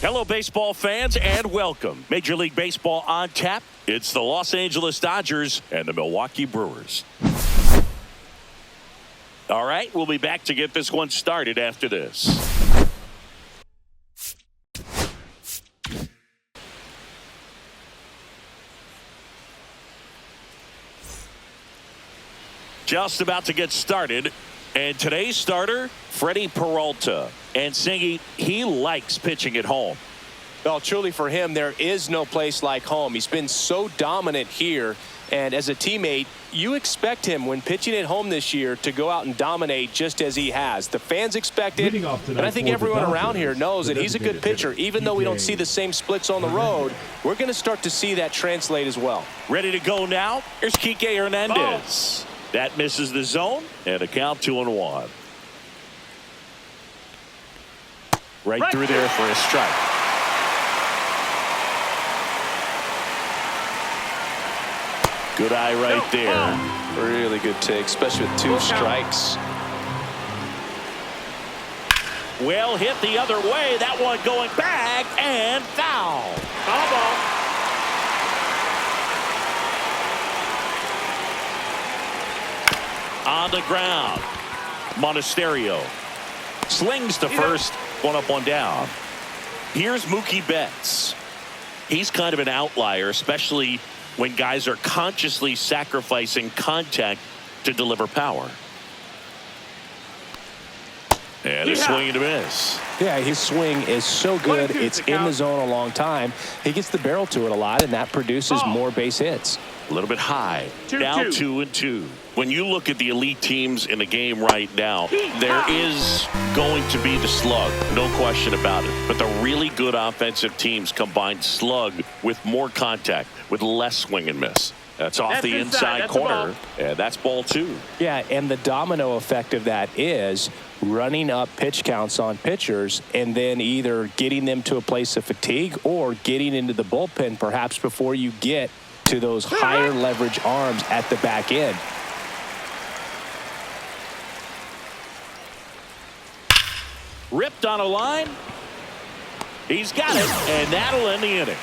Hello, baseball fans, and welcome. Major League Baseball on tap. It's the Los Angeles Dodgers and the Milwaukee Brewers. All right, we'll be back to get this one started after this. Just about to get started. And today's starter, Freddie Peralta. And Singy, he likes pitching at home. Well, truly for him, there is no place like home. He's been so dominant here. And as a teammate, you expect him when pitching at home this year to go out and dominate just as he has. The fans expect it, and I think everyone around here knows that he's a good pitcher. Even though we don't see the same splits on the road, we're going to start to see that translate as well. Ready to go now? Here's Kike Hernandez. That misses the zone, and a count 2-1. Right through there for a strike. Good eye right there. Really good take, especially with two strikes. Well hit the other way. That one going back and foul. Foul ball. On the ground. Monasterio slings to first. One up, one down. Here's Mookie Betts. He's kind of an outlier, especially when guys are consciously sacrificing contact to deliver power. And a swing and a miss. Yeah, his swing is so good. It's in the zone a long time. He gets the barrel to it a lot, and that produces more base hits. A little bit high. Now 2-2. When you look at the elite teams in the game right now, there is going to be the slug, no question about it. But the really good offensive teams combine slug with more contact, with less swing and miss. That's off the inside corner, and that's ball 2. Yeah, and the domino effect of that is running up pitch counts on pitchers and then either getting them to a place of fatigue or getting into the bullpen perhaps before you get to those higher leverage arms at the back end. Ripped on a line. He's got it, and that'll end the inning.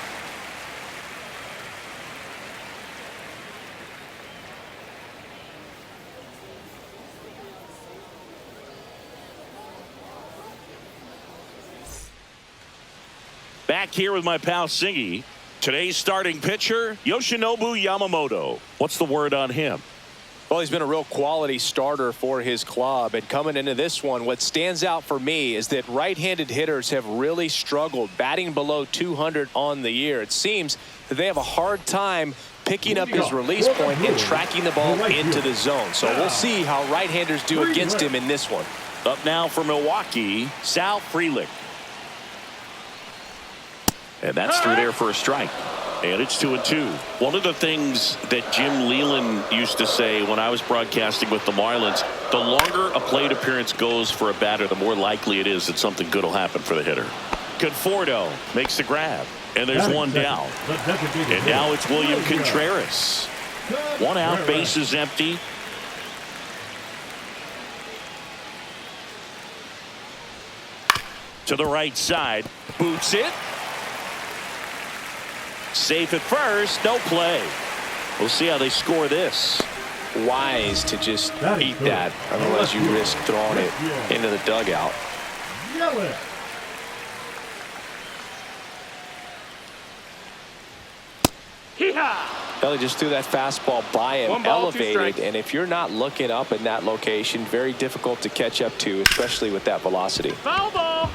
Back here with my pal Singy. Today's starting pitcher, Yoshinobu Yamamoto. What's the word on him? Well, he's been a real quality starter for his club. And coming into this one, what stands out for me is that right-handed hitters have really struggled, batting below 200 on the year. It seems that they have a hard time picking up his release point and tracking the ball into the zone. So we'll see how right-handers do against him in this one. Up now for Milwaukee, Sal Frelick. And that's through there for a strike. And it's 2-2. One of the things that Jim Leland used to say when I was broadcasting with the Marlins, the longer a plate appearance goes for a batter, the more likely it is that something good will happen for the hitter. Conforto makes the grab. And there's one down. And now it's William Contreras. One out, base is empty. To the right side. Boots it. Safe at first, no play. We'll see how they score this. Wise to just eat that, otherwise you risk throwing it into the dugout. Belly just threw that fastball by him, elevated, and if you're not looking up in that location, very difficult to catch up to, especially with that velocity. Foul ball.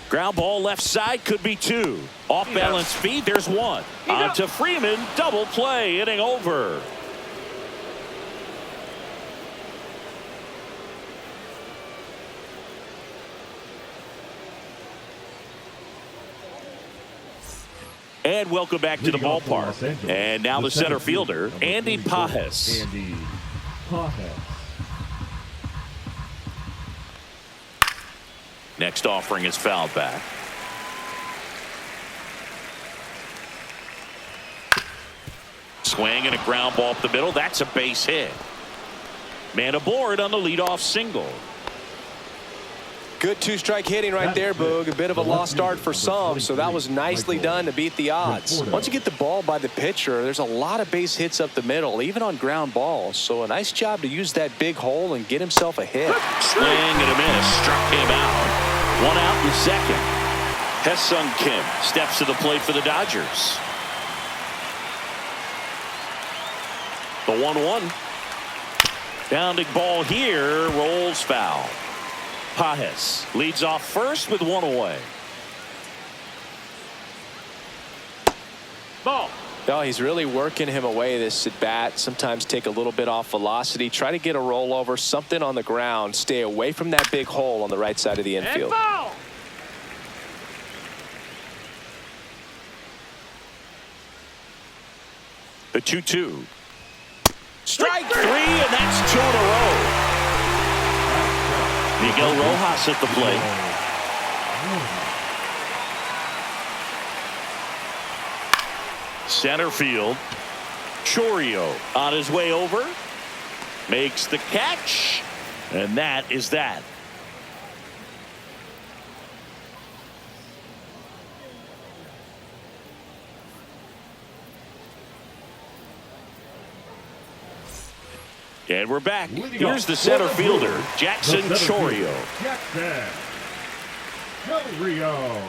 Ground ball left side, could be 2. Off balance feet, there's 1. On to Freeman, double play, inning over. And welcome back to the ballpark. And now the center fielder, Andy Pages. Next offering is fouled back. Swing and a ground ball up the middle. That's a base hit. Man aboard on the leadoff single. Good two-strike hitting right there, Boog. A bit of a lost start for some, so that was nicely done to beat the odds. Once you get the ball by the pitcher, there's a lot of base hits up the middle, even on ground balls. So a nice job to use that big hole and get himself a hit. Swing and a miss. Struck him out. One out in second. Hesung Kim steps to the plate for the Dodgers. The 1-1. Pounding ball here. Rolls foul. Pages leads off first with one away. Ball. Oh, he's really working him away this at bat. Sometimes take a little bit off velocity. Try to get a rollover, something on the ground. Stay away from that big hole on the right side of the infield. The 2-2. Strike three, and that's two in a row. Miguel Rojas at the plate. Center field. Chourio on his way over. Makes the catch. And that is that. And we're back. Here's the center fielder, Jackson Chourio. Jackson Chourio.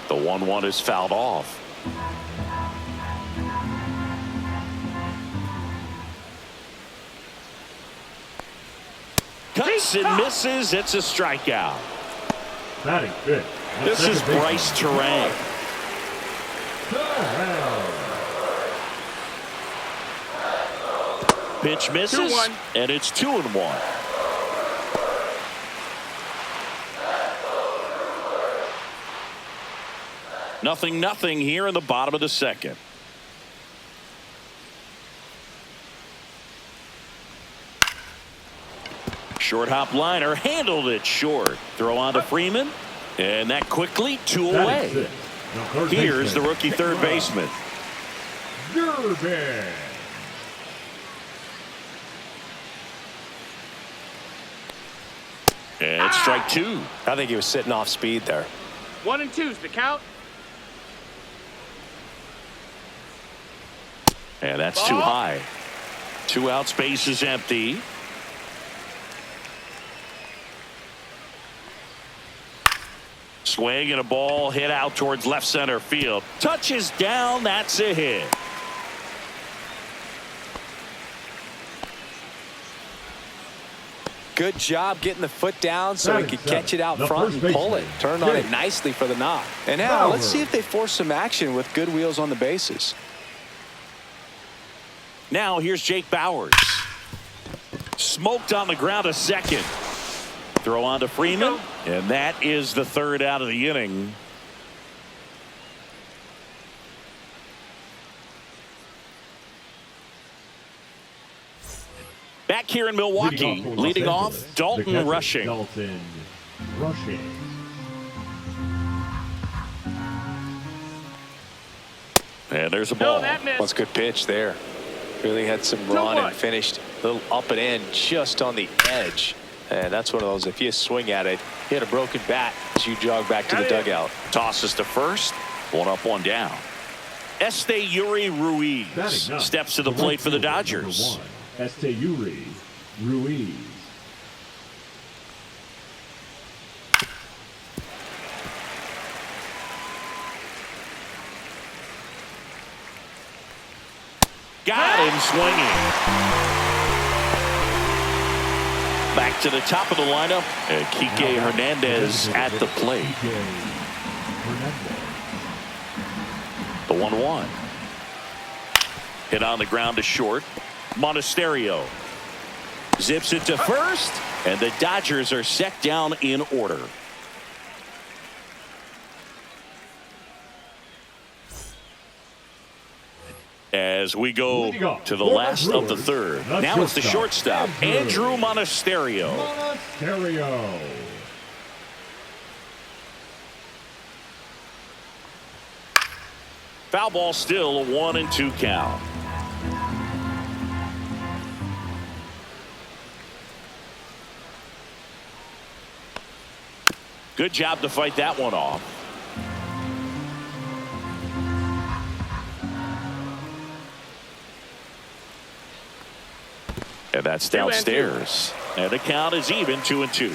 The 1-1 is fouled off. Cuts and misses. It's a strikeout. Batting fifth. This is Bryce Terang. Pitch misses, and it's 2-1. Nothing here in the bottom of the second. Short hop liner handled it short. Throw on to Freeman, and that quickly two away. Here's the rookie third baseman. And strike two. I think he was sitting off speed there. 1 and 2's the count. And that's too high. 2 outs, base is empty. Swing and a ball hit out towards left center field. Touches down. That's a hit. Good job getting the foot down so he could catch it out front and pull it. Turned on it nicely for the knock. And now let's see if they force some action with good wheels on the bases. Now here's Jake Bauers. Smoked on the ground a second. Throw on to Freeman, and that is the third out of the inning. Back here in Milwaukee, leading off, Dalton Rushing. Dalton Rushing. And there's a ball. That's a good pitch there. Really had some run and finished a little up and in just on the edge. And that's one of those, if you swing at it, hit a broken bat as you jog back to the dugout. Tosses to first. 1 up, 1 down. Yuri Ruiz steps to the plate for the Dodgers. Yuri Ruiz. Got him swinging. Back to the top of the lineup, and Kike Hernandez at the plate. The 1-1. Hit on the ground to short. Monasterio zips it to first, and the Dodgers are set down in order. As we go to the last of the third. Now it's the shortstop, Andrew Monasterio. Foul ball, still a 1-2 count. Good job to fight that one off. And that's downstairs. And the count is even, 2-2.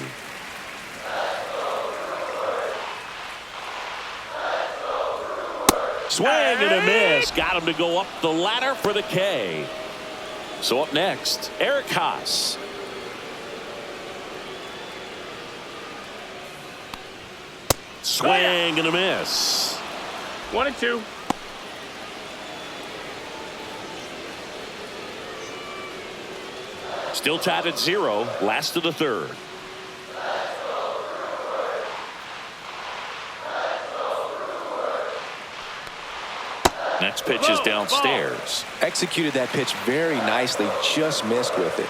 Swing and a miss. Got him to go up the ladder for the K. So up next, Eric Haas. Swing and a miss. 1-2. Still tied at 0. Last of the third. Next pitch is downstairs. Executed that pitch very nicely. Just missed with it.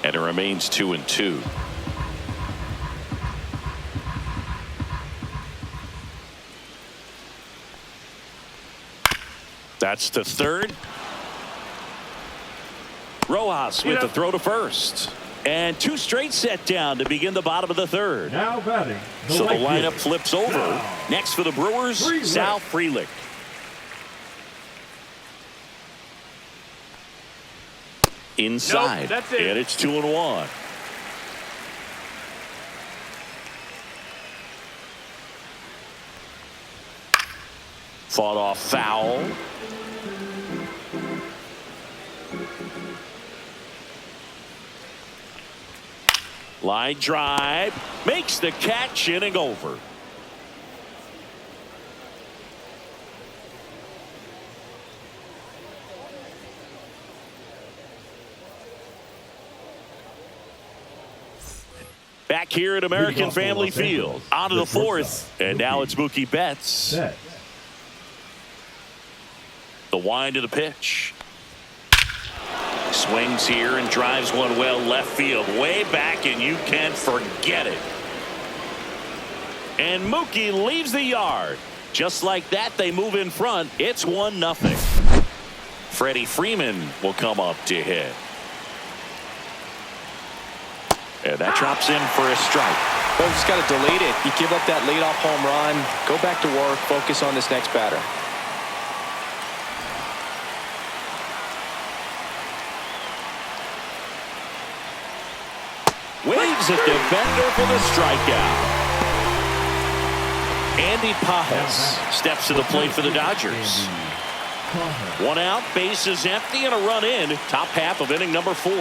And it remains 2-2. That's the third. Rojas with the throw to first. And 2 straight set down to begin the bottom of the third. Now batting. So the lineup flips over. Next for the Brewers, Sal Frelick. Inside. Nope, that's it. And it's 2-1. Fought off foul. Line drive. Makes the catch, inning over. Back here at American Family Field. On to the fourth. And now it's Mookie Betts. The wind of the pitch. Swings here and drives one well left field. Way back, and you can forget it. And Mookie leaves the yard. Just like that, they move in front. It's 1-0. Freddie Freeman will come up to hit. And that drops in for a strike. Well, just got to delete it. You give up that leadoff home run. Go back to work. Focus on this next batter. Waves at defender for the strikeout. Andy Pajas steps to the plate for the Dodgers. 1 out, bases empty, and a run in. Top half of inning number 4.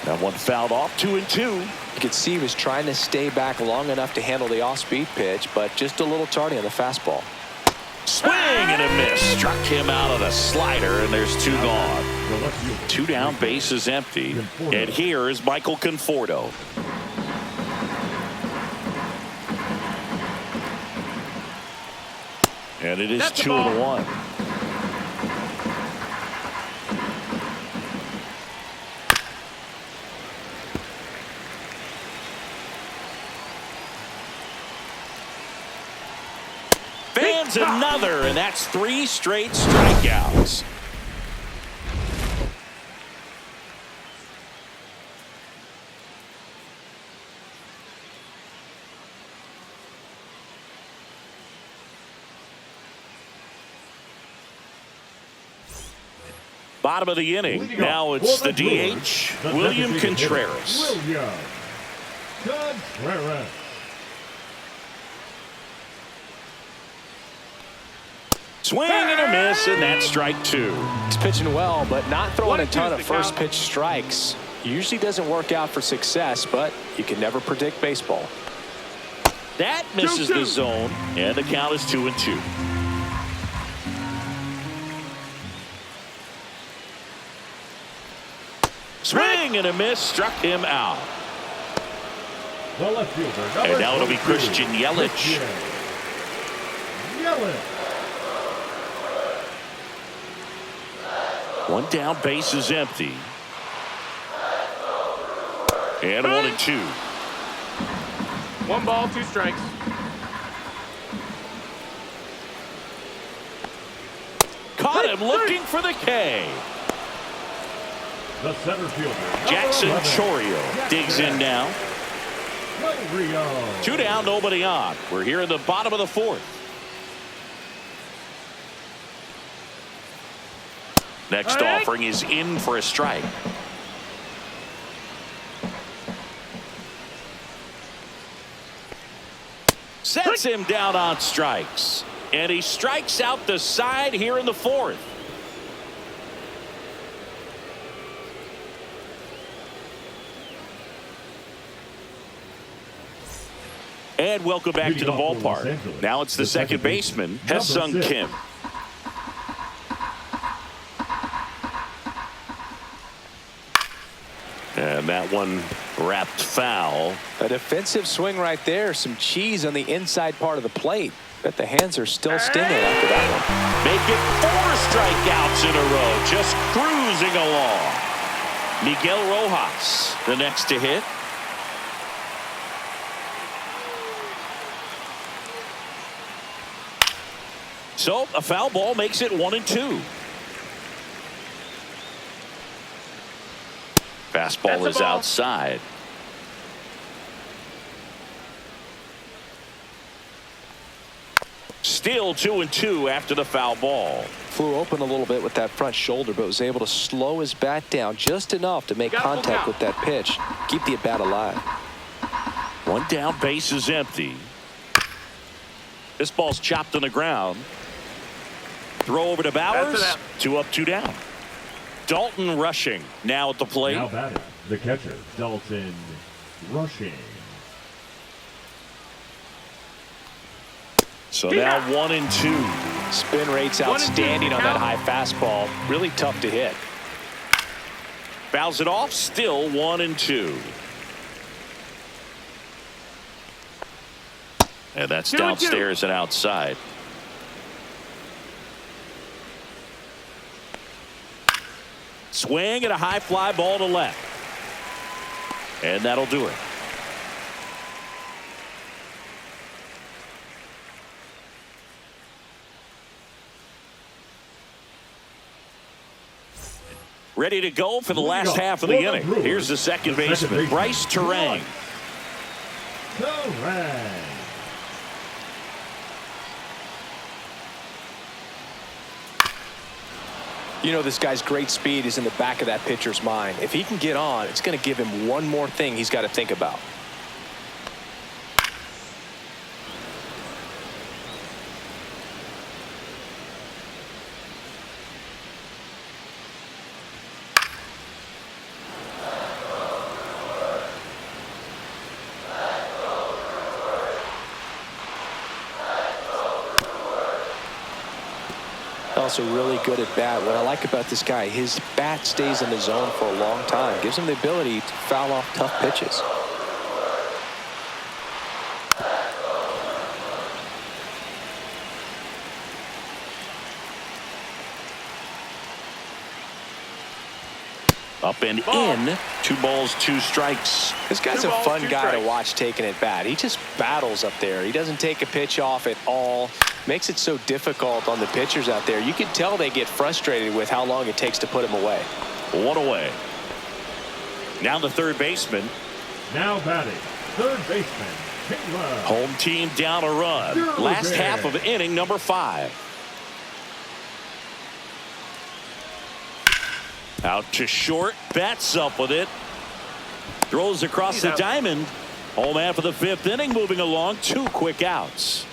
That one fouled off, 2-2. You could see he was trying to stay back long enough to handle the off-speed pitch, but just a little tardy on the fastball. Swing and a miss. Struck him out of the slider, and there's 2 gone. 2 down, bases empty. And here is Michael Conforto. And it is 2-1. Fans another, and that's 3 straight strikeouts. Bottom of the inning. Now it's the DH, William Contreras. Swing and a miss, and that's strike 2. He's pitching well, but not throwing a ton of first pitch strikes. Usually doesn't work out for success, but you can never predict baseball. That misses the zone, and the count is 2-2. Swing and a miss, struck him out. And now it'll be Christian Yelich. One down, base is empty. And 1-2. 1 ball, 2 strikes. Caught him looking for the K. The center fielder. Jackson number 11, Chorio digs in now. Rio. 2 down, nobody on. We're here in the bottom of the 4th. Next offering is in for a strike. Sets him down on strikes. And he strikes out the side here in the 4th. And welcome back to the ballpark. Now it's the second baseman, Ha-Seong Kim. And that one wrapped foul. A defensive swing right there. Some cheese on the inside part of the plate. Bet the hands are still stinging after that one. Make it 4 strikeouts in a row. Just cruising along. Miguel Rojas, the next to hit. So a foul ball makes it 1-2. Fastball is outside. Still 2-2 after the foul ball. Flew open a little bit with that front shoulder, but was able to slow his bat down just enough to make contact with that pitch. Keep the at-bat alive. 1 down, base is empty. This ball's chopped on the ground. Throw over to Bowers. 2 up, 2 down. Dalton Rushing now at the plate. Now batting, the catcher, Dalton Rushing. So now 1-2. Spin rate's outstanding on that high fastball. Really tough to hit. Fouls it off. Still 1-2. And that's downstairs and outside. Swing and a high fly ball to left. And that'll do it. Ready to go for the last half of the inning. Here's the second baseman, Bryce Terang. You know, this guy's great speed is in the back of that pitcher's mind. If he can get on, it's going to give him one more thing he's got to think about. Also really good at bat. What I like about this guy, his bat stays in the zone for a long time. Gives him the ability to foul off tough pitches. Up and in. 2 balls, 2 strikes. This guy's a fun guy to watch taking at bat. He just battles up there. He doesn't take a pitch off at all. Makes it so difficult on the pitchers out there. You can tell they get frustrated with how long it takes to put him away. 1 away. Now the third baseman. Now batting, third baseman, Kayla. Home team down a run. Last half of inning number 5. Out to short. Bats up with it. Throws across the diamond. Home half of the 5th inning moving along. 2 quick outs.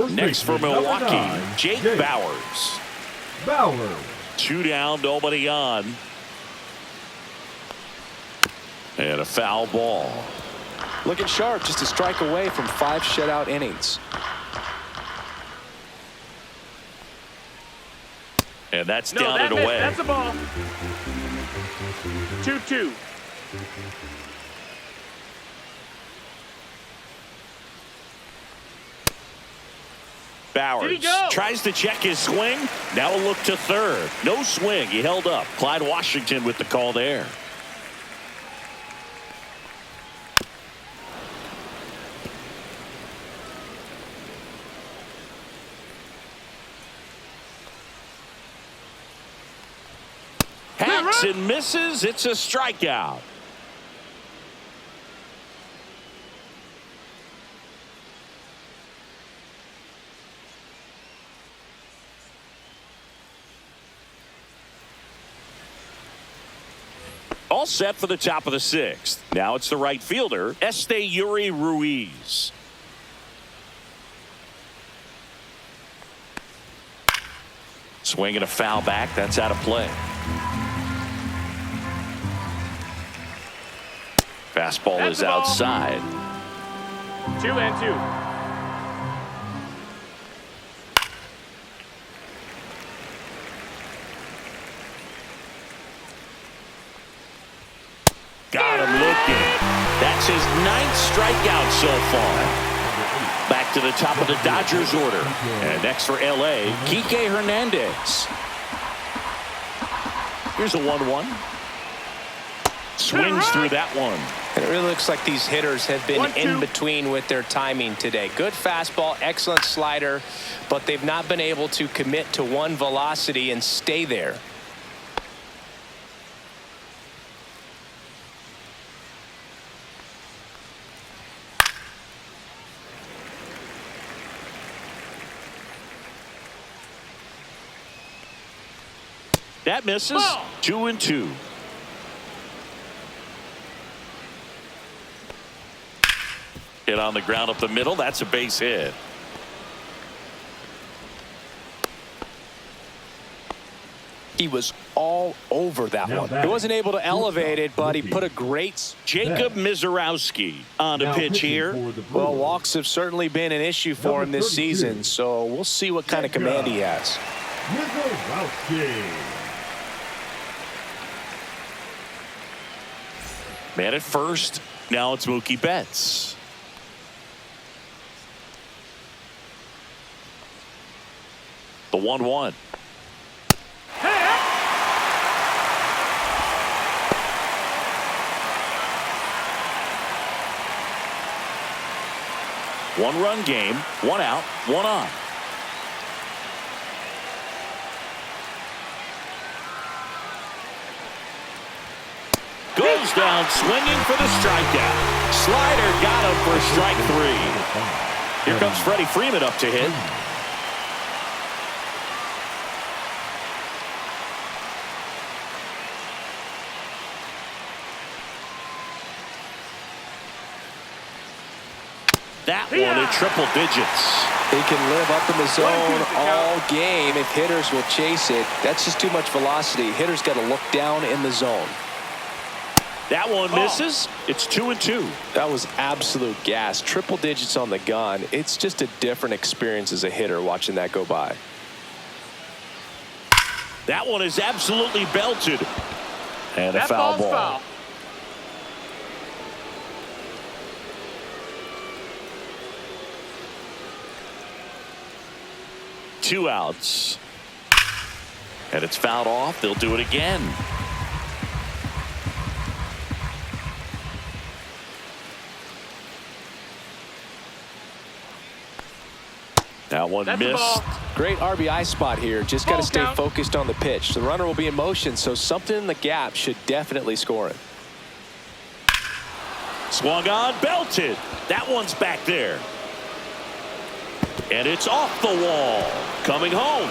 Next for Milwaukee, Jake Bowers. 2 down, nobody on. And a foul ball. Looking sharp, just a strike away from 5 shutout innings. And that's down and away. That's a ball. 2-2. Bowers tries to check his swing. Now a look to third. No swing. He held up. Clyde Washington with the call there. Hacks and misses. It's a strikeout. All set for the top of the 6th. Now it's the right fielder, Yuri Ruiz. Swinging a foul back. That's out of play. Fastball is outside. 2-2. Got him looking. That's his 9th strikeout so far. Back to the top of the Dodgers order. And next for L.A., Kike Hernandez. Here's a 1-1. Swings through that one. And it really looks like these hitters have been 1-2. in between with their timing today. Good fastball, excellent slider, but they've not been able to commit to one velocity and stay there. That misses. 2-2. Hit on the ground up the middle. That's a base hit. He was all over that one. He wasn't able to elevate it, but he put a great... Jacob Mizorowski on the pitch here. Well, walks have certainly been an issue for him this season, so we'll see what kind of command he has. Man at first. Now it's Mookie Betts. The 1-1. One-run game, 1 out, 1 on. Goes down swinging for the strikeout. Slider got him for strike 3. Here comes Freddie Freeman up to hit. That one in triple digits. He can live up in the zone all game if hitters will chase it. That's just too much velocity. Hitters got to look down in the zone. That one misses. It's 2-2. That was absolute gas. Triple digits on the gun. It's just a different experience as a hitter watching that go by. That one is absolutely belted. And a foul ball. Foul. Two outs. And it's fouled off. They'll do it again. That one missed. Great RBI spot here. Just got to stay focused on the pitch. The runner will be in motion, so something in the gap should definitely score it. Swung on, belted. That one's back there. And it's off the wall. Coming home.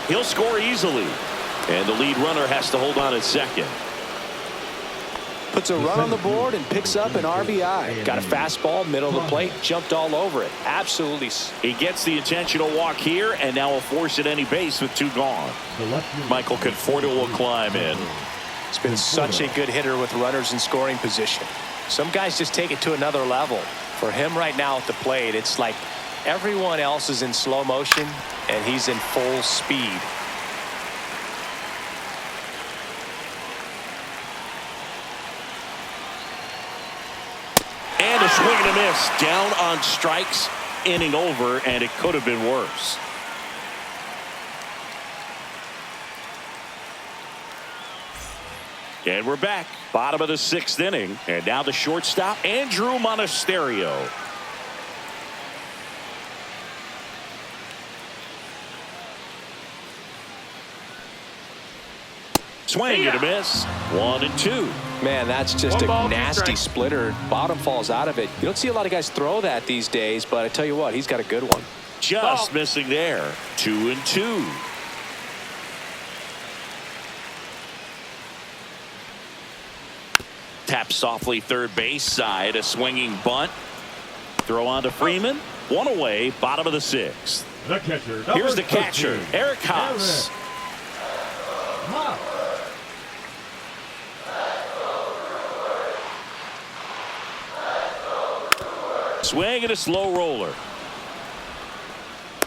He'll score easily. And the lead runner has to hold on at second. Puts a run on the board and picks up an RBI. Got a fastball, middle of the plate, jumped all over it. Absolutely. He gets the intentional walk here, and now will force at any base with 2 gone. Michael Conforto will climb in. It's been such a good hitter with runners in scoring position. Some guys just take it to another level. For him right now at the plate, it's like everyone else is in slow motion, and he's in full speed. And a swing and a miss. Down on strikes. Inning over, and it could have been worse. And we're back. Bottom of the 6th inning. And now the shortstop, Andrew Monasterio. Swing and a miss. 1-2. Man, that's just One a ball, two nasty strikes. splitter. Bottom falls out of it. You don't see a lot of guys throw that these days, but I tell you what, he's got a good one. Just Ball. missing there. 2-2. Tap softly third base side. A swinging bunt. Throw on to Freeman. One away. Bottom of the sixth. The catcher. Here's the number catcher, 13, Eric Haas. Haas. Swing and a slow roller.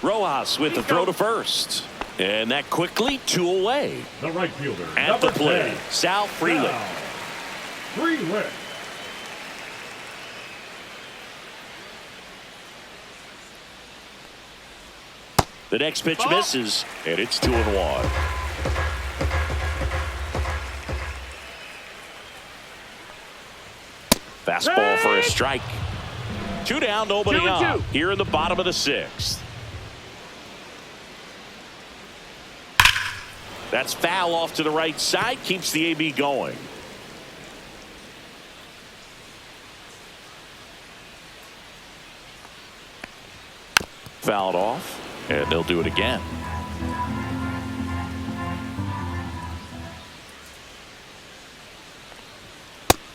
Rojas with the throw to first. And that quickly 2 away. The right fielder. At the number plate, 10, Sal Frelick. Sal Frelick. The next pitch misses, and it's 2-1. Fastball for a strike. 2 down, nobody 2-2. on. Here in the bottom of the sixth. That's foul off to the right side. Keeps the AB going. Fouled off, and they'll do it again.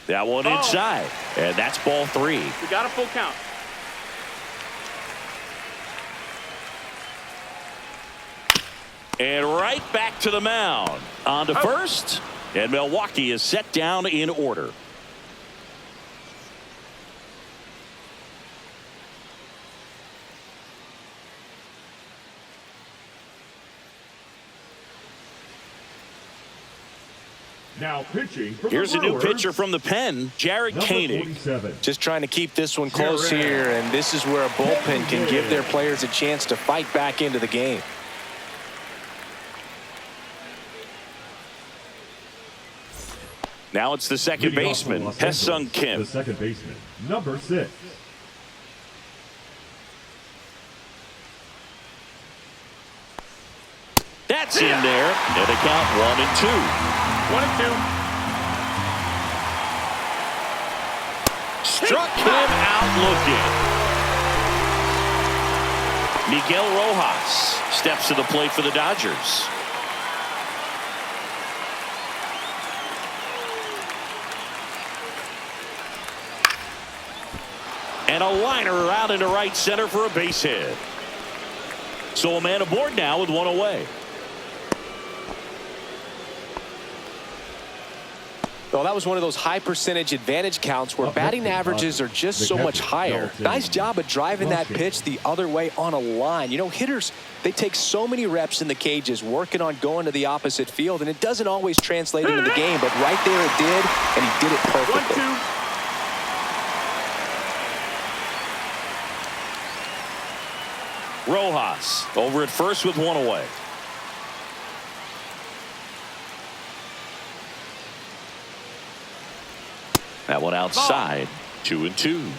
That one inside, and that's ball 3. We got a full count. And right back to the mound. On to first, and Milwaukee is set down in order. Now pitching for Here's the a new Brewers, pitcher from the pen, Jared number Koenig. 47. Just trying to keep this one close Jared. here, and this is where a bullpen can give their players a chance to fight back into the game. Now it's the second Leading off for baseman, Los Hesung Angeles, Kim. The second baseman, number 6. That's in there, and a count 1-2. 1-2. Struck him out looking. Miguel Rojas steps to the plate for the Dodgers. And a liner out into right center for a base hit. So a man aboard now with 1 away. Well, that was one of those high percentage advantage counts where batting averages are just so much higher. Nice job of driving that pitch the other way on a line. You know, hitters, they take so many reps in the cages working on going to the opposite field, and it doesn't always translate into the game, but right there it did, and he did it perfectly. 1-2. Rojas over at first with 1 away. That one outside. 2-2.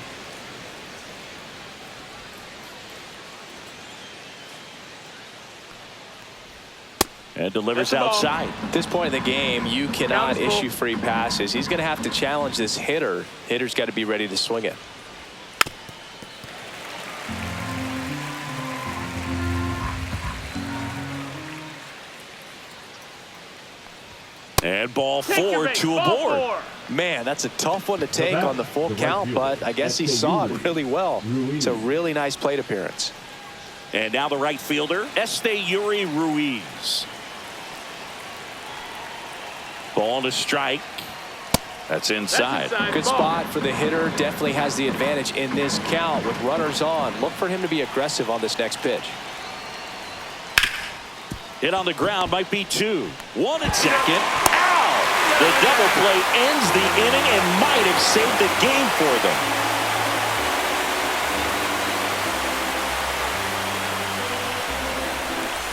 And delivers outside. At this point in the game, you cannot issue free passes. He's going to have to challenge this hitter. Hitter's got to be ready to swing it. And ball Take your 4, base. 2 Ball aboard. 4. Man, that's a tough one to take back, on the full the right count, fielder. but I guess he That's saw Ruiz. it really well. Ruiz. It's a really nice plate appearance. And now the right fielder, Yuri Ruiz. Ball to strike. That's inside. Good spot for the hitter. Definitely has the advantage in this count with runners on. Look for him to be aggressive on this next pitch. Hit on the ground, might be 2. 1 at second. Ow! The double play ends the inning and might have saved the game for them.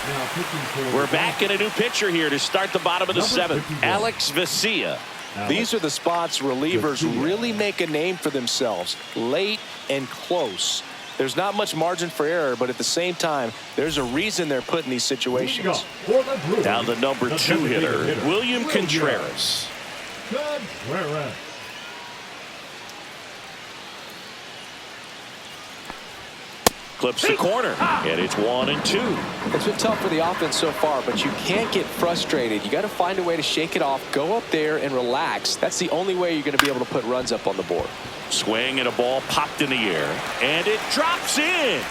Now pitching for We're the back in a new pitcher here to start the bottom of the Number 7th. 51. Alex Vesia. These are the spots relievers really make a name for themselves. Late and close. There's not much margin for error, but at the same time, there's a reason they're put in these situations. Down the number 2 hitter, William Contreras. Contreras. Clips the corner, and it's 1-2. It's been tough for the offense so far, but you can't get frustrated. You got to find a way to shake it off, go up there and relax. That's the only way you're going to be able to put runs up on the board. Swing and a ball popped in the air, and it drops in.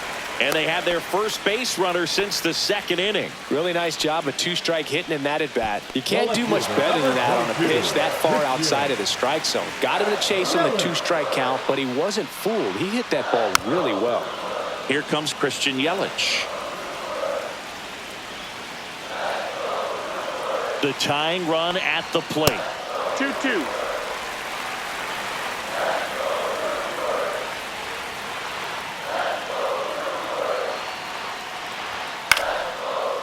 And they have their first base runner since the 2nd inning. Really nice job of 2-strike hitting in that at bat. You can't do much better than that on a pitch that far outside of the strike zone. Got him to chase in the 2-strike count, but he wasn't fooled. He hit that ball really well. Here comes Christian Yelich. The tying run at the plate. 2-2.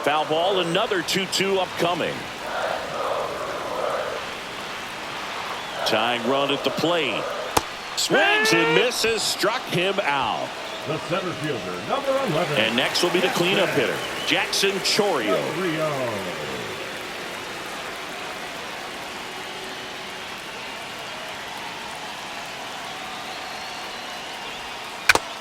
Foul ball, another 2-2 upcoming. Tying run at the plate. Swings and misses, struck him out. The center fielder, number 11. And next will be the cleanup hitter, Jackson Chourio.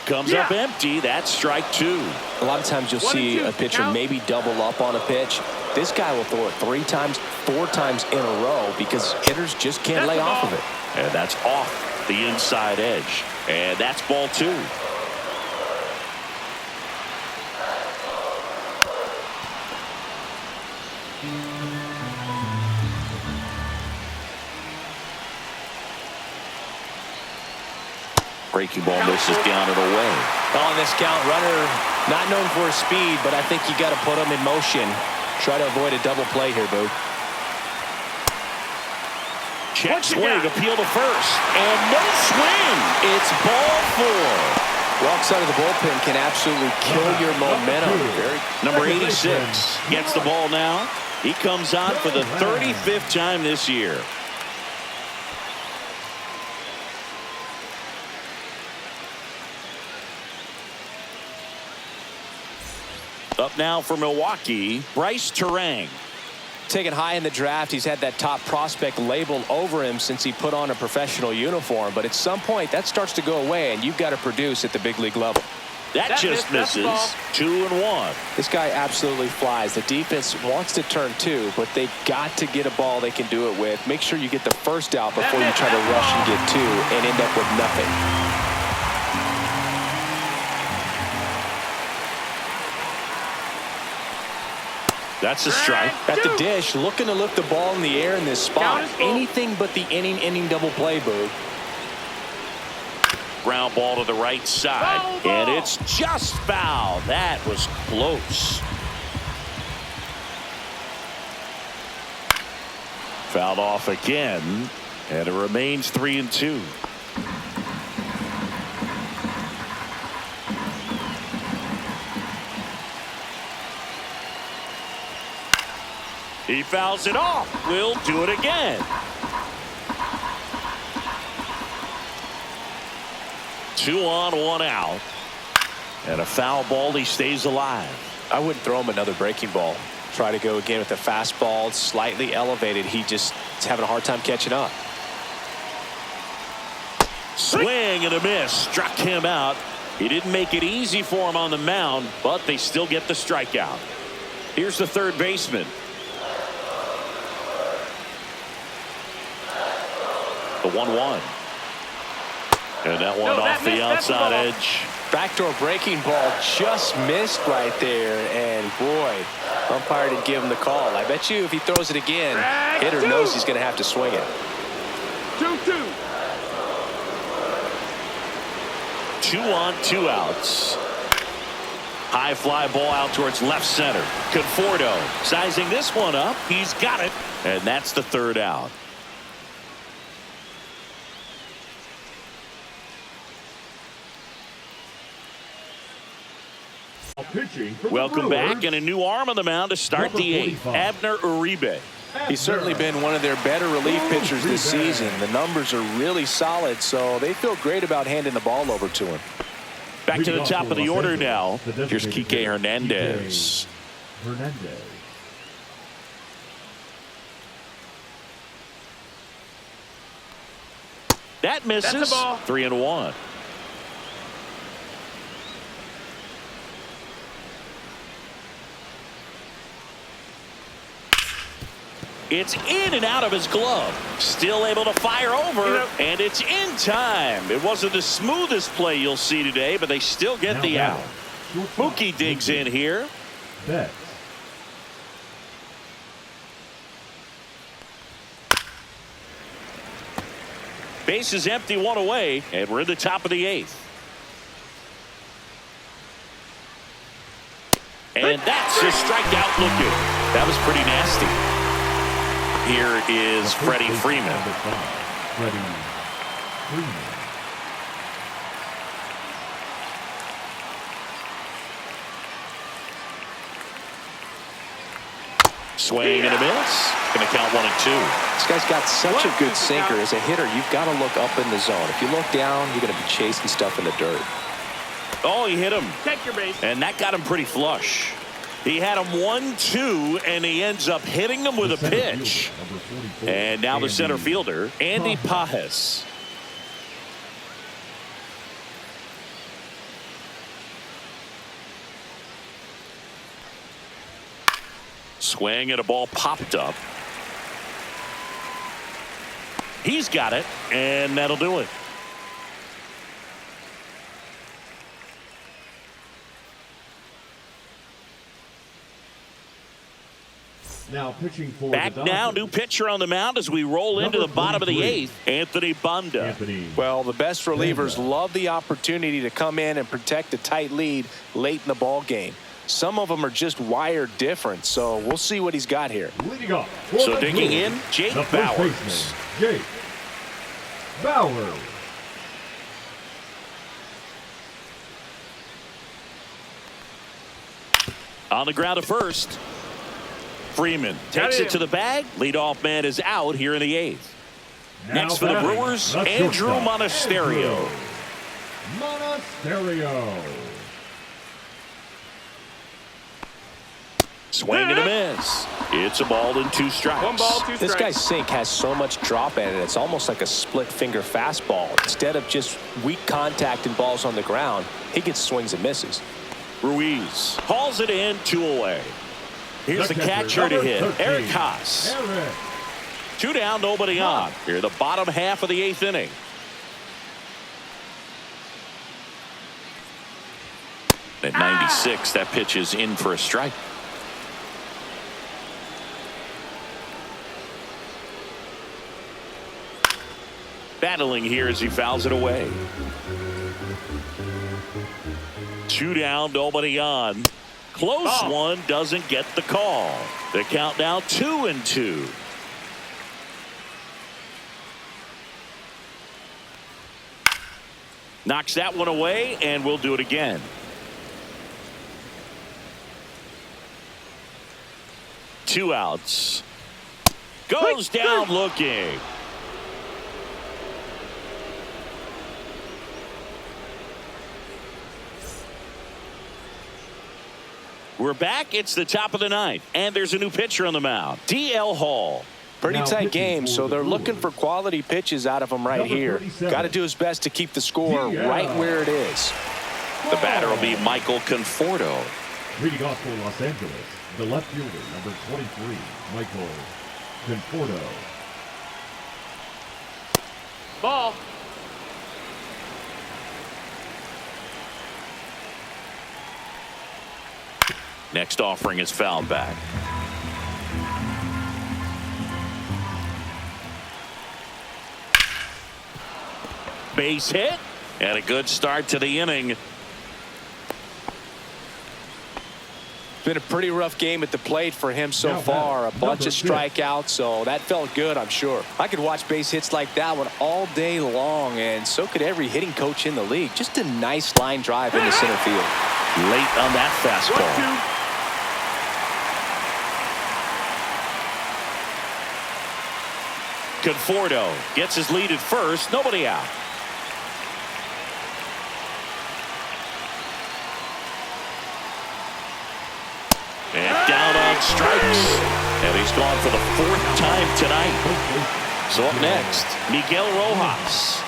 Comes up empty. That's strike 2. A lot of times you'll see a pitcher maybe double up on a pitch. This guy will throw it 3 times, 4 times in a row because hitters just can't lay off of it. And that's off the inside edge. And that's ball 2. Breaking ball misses down and away. On this count, runner not known for his speed, but I think you got to put him in motion. Try to avoid a double play here, Boo. Check swing, appeal to first, and no swing. It's ball 4. Wrong side of the bullpen can absolutely kill your momentum. Number 86 gets the ball now. He comes on for the 35th time this year. Up now for Milwaukee, Bryce Terang. Taken high in the draft, he's had that top prospect label over him since he put on a professional uniform. But at some point, that starts to go away, and you've got to produce at the big league level. That just misses. 2-1. This guy absolutely flies. The defense wants to turn 2, but they got to get a ball they can do it with. Make sure you get the first out before you try to rush and get 2 and end up with nothing. That's a strike. At the dish, looking to lift the ball in the air in this spot. Anything but the inning double play, Boo. Ground ball to the right side. And it's just foul. That was close. Fouled off again. And it remains 3-2. He fouls it off. We'll do it again. 2 on, 1 out. And a foul ball. He stays alive. I wouldn't throw him another breaking ball. Try to go again with the fastball. Slightly elevated. He just is having a hard time catching up. Swing and a miss. Struck him out. He didn't make it easy for him on the mound, but they still get the strikeout. Here's the third baseman. The 1-1. And that one off the outside edge. Backdoor breaking ball just missed right there. And boy, umpire didn't give him the call. I bet you if he throws it again, hitter knows he's going to have to swing it. 2-2. 2 on, 2 outs. High fly ball out towards left center. Conforto sizing this one up. He's got it. And that's the third out. Welcome back, and a new arm on the mound to start the 8th. Abner Uribe. He's certainly been one of their better relief pitchers this season. The numbers are really solid, so they feel great about handing the ball over to him. Back to the top of the order now. Here's Kike Hernandez. Hernandez. That misses. That's a ball. 3-1. It's in and out of his glove. Still able to fire over, and it's in time. It wasn't the smoothest play you'll see today, but they still get the out. Mookie digs in here. Betts. Base is empty, one away, and we're in the top of the 8th. And that's a strikeout looking. That was pretty nasty. Here is Freddie Freeman. Freddie Freeman. Swing and a miss. Going to count 1-2. This guy's got such a good sinker. As a hitter, you've got to look up in the zone. If you look down, you're going to be chasing stuff in the dirt. Oh, he hit him. Check your base. And that got him pretty flush. He had him 1-2, and he ends up hitting him with a pitch. And now the center fielder, Andy Pajes. Swing and a ball popped up. He's got it, and that'll do it. Now pitching for Back now, new pitcher on the mound as we roll into the bottom of the 8th, Anthony Banda. Well, the best relievers love the opportunity to come in and protect a tight lead late in the ball game. Some of them are just wired different, so we'll see what he's got here. Leading off. So digging in, Jake Bauers. Jake Bauers. On the ground at first. Freeman takes it to the bag. Leadoff man is out here in the 8th. Next for the Brewers, Andrew Monasterio. Monasterio. Swing and a miss. It's a ball and 2 strikes. 1 ball, 2 strikes. This guy's sink has so much drop in it. It's almost like a split finger fastball. Instead of just weak contact and balls on the ground, he gets swings and misses. Ruiz hauls it in, 2 away. Here's the catcher to hit, Eric Haas. 2 down, nobody on. Here, the bottom half of the 8th inning. At 96, that pitch is in for a strike. Battling here as he fouls it away. 2 down, nobody on. Close one, doesn't get the call. The count now 2-2. Knocks that one away, and we'll do it again. Two outs. Goes down looking. We're back. It's the top of the 9th, and there's a new pitcher on the mound, D.L. Hall. Pretty tight game, so they're looking for quality pitches out of him right here. Got to do his best to keep the score right where it is. The batter will be Michael Conforto. Leading off for Los Angeles, the left fielder, number 23, Michael Conforto. Ball. Next offering is fouled back. Base hit, and a good start to the inning. Been a pretty rough game at the plate for him so far. A bunch of strikeouts, so that felt good, I'm sure. I could watch base hits like that one all day long, and so could every hitting coach in the league. Just a nice line drive into center field. Late on that fastball. 1-2. Conforto gets his lead at first. Nobody out. strikes. And he's gone for the 4th time tonight. So up next, Miguel Rojas.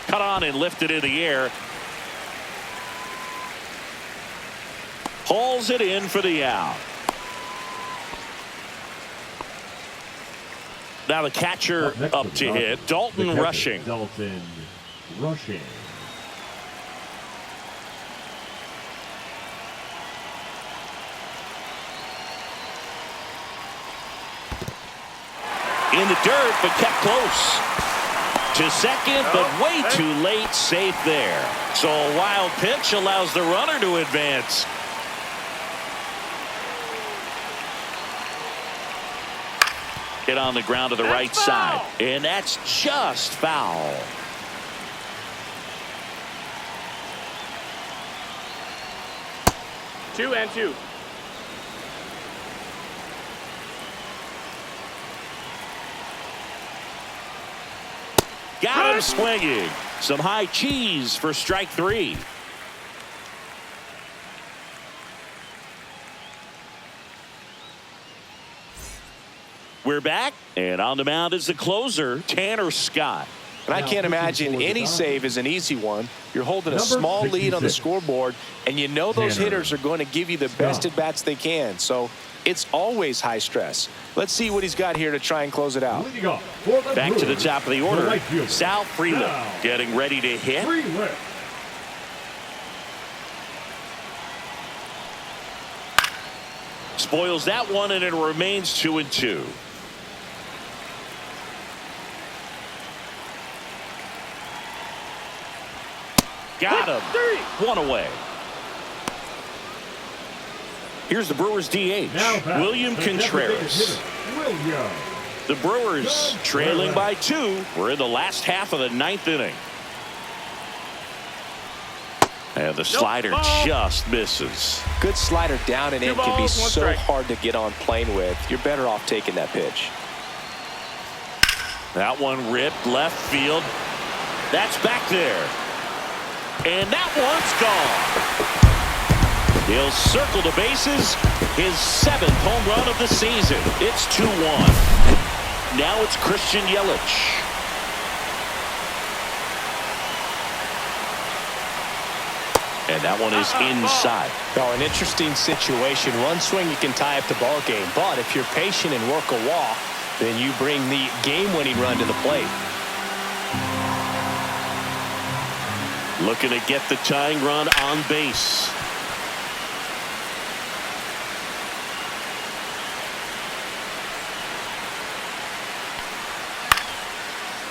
Cut on and lifted in the air. Hauls it in for the out. Now the catcher up to hit. Dalton Rushing. Dalton Rushing. In the dirt, but kept close. To second, but way too late. Safe there. So a wild pitch allows the runner to advance. Hit on the ground to the right side. And that's just foul. Two and two. Got him swinging. Some high cheese for strike 3. We're back, and on the mound is the closer, Tanner Scott. And I can't imagine any save is an easy one. You're holding a small lead on the scoreboard, and you know those hitters are going to give you the best at-bats they can. So it's always high stress. Let's see what he's got here to try and close it out. Back to the top of the order, Sal Freeland getting ready to hit. Spoils that one, and it remains 2-2. Got him. One away. Here's the Brewers DH, William Contreras. The Brewers trailing by 2. We're in the last half of the 9th inning. And the slider just misses. Good slider down and in can be so hard to get on plane with. You're better off taking that pitch. That one ripped left field. That's back there. And that one's gone. He'll circle the bases. His 7th home run of the season. It's 2-1. Now it's Christian Yelich. And that one is inside. Oh, an interesting situation. One swing you can tie up the ball game, but if you're patient and work a walk, then you bring the game-winning run to the plate. Looking to get the tying run on base.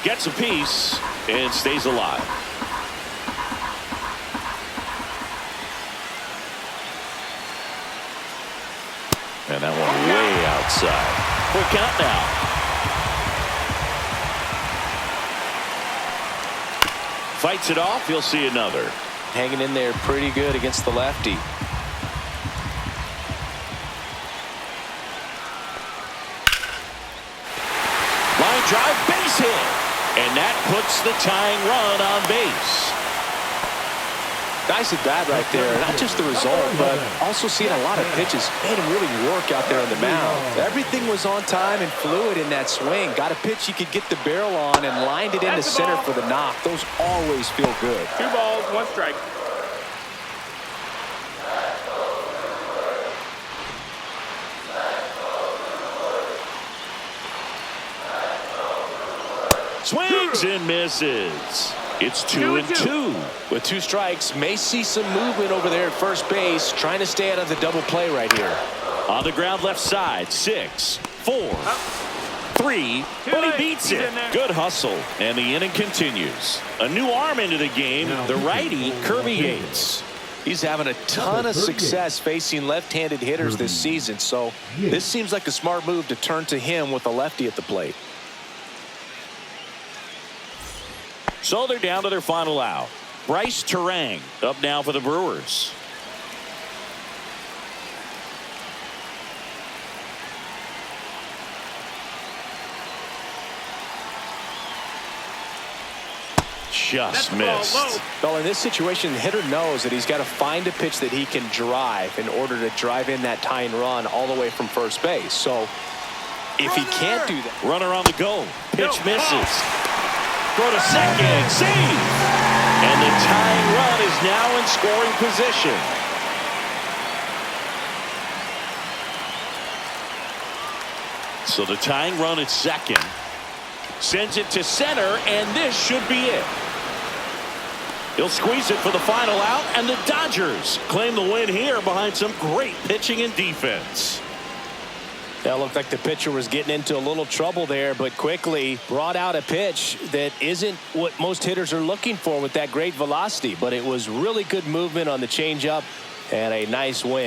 Gets a piece and stays alive. And that one way outside. Quick count now. Fights it off. You'll see another. Hanging in there pretty good against the lefty. Line drive, base hit. And that puts the tying run on base. Nice at bat right there. Not just the result, but also seeing a lot of pitches. Made him really work out there on the mound. Everything was on time and fluid in that swing. Got a pitch he could get the barrel on and lined it into center for the knock. Those always feel good. 2 balls, 1 strike. Swings and misses. It's 2-2. With 2 strikes, may see some movement over there at first base, trying to stay out of the double play right here. On the ground left side, 6, 4, 3, but he beats it. Good hustle, and the inning continues. A new arm into the game, the righty, Kirby Yates. He's having a ton of success facing left-handed hitters this season, so this seems like a smart move to turn to him with a lefty at the plate. So they're down to their final out. Bryce Terang up now for the Brewers. just That's the ball missed. low. Well, in this situation, the hitter knows that he's got to find a pitch that he can drive in order to drive in that tying run all the way from first base. So if he can't do that. Runner on the go. Pitch No. misses. Throw to second. Save. And the tying run is now in scoring position. So the tying run at second sends it to center, and this should be it. He'll squeeze it for the final out, and the Dodgers claim the win here behind some great pitching and defense. That looked like the pitcher was getting into a little trouble there, but quickly brought out a pitch that isn't what most hitters are looking for with that great velocity. But it was really good movement on the changeup and a nice win.